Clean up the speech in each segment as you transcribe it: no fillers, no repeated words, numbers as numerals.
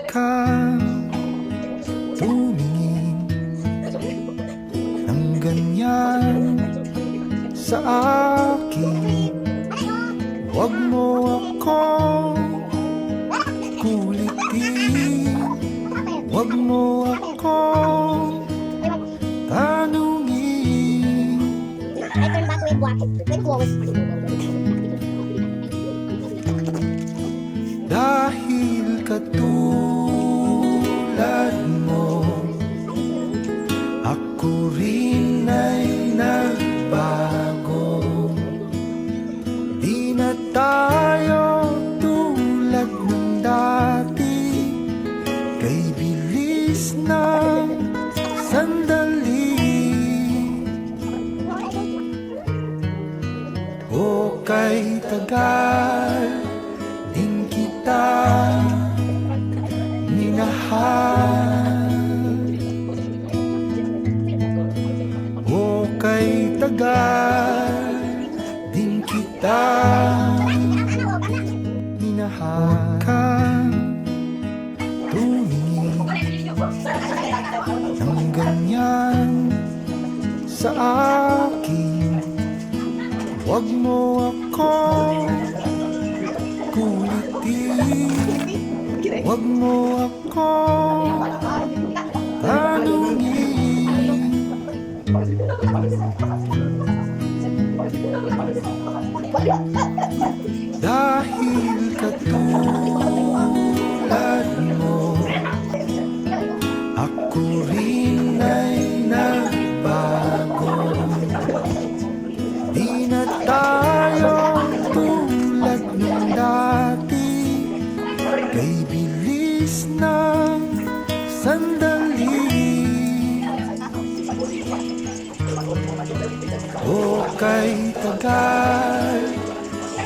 kang tumingin ng ganyan sa akin. Huwag mo akong kulitin, huwag mo akong tanungin. Dahil katulad mo, ako rin ay nagbago. Di na tayo tulad ng dati, kay bilis ng sandali o kay tagal din kita minahal, o kay tagal din kita minahal. Kang tumingin ng ganyan sa akin. Huwag mo akong kulitin, huwag mo akong tanungin. Dahil katulad mo, ako rin ay nagbago. Di na tayo tulad ng dati, kay bilis ng sandali o kay tagal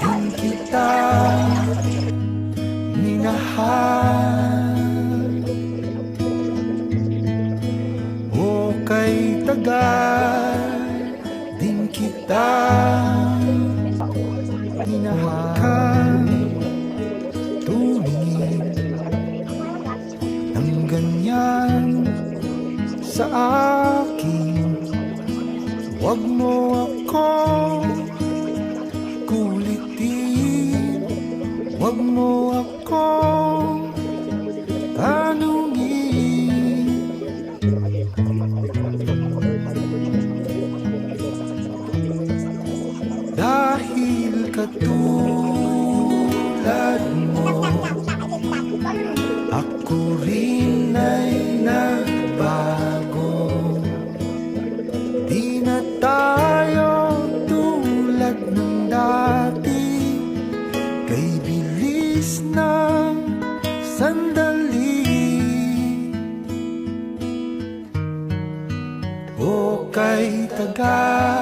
din kita minahal, o kay tagal din kita minahal. Kang tumingin ng ganyan sa akin. Huwag mo akong kulitin, huwag mo akong tanungin. Dahil katulad mo, ako rin ay nagbago. Di na tayo tulad ng dati, kay bilis ng sandali o kay tagal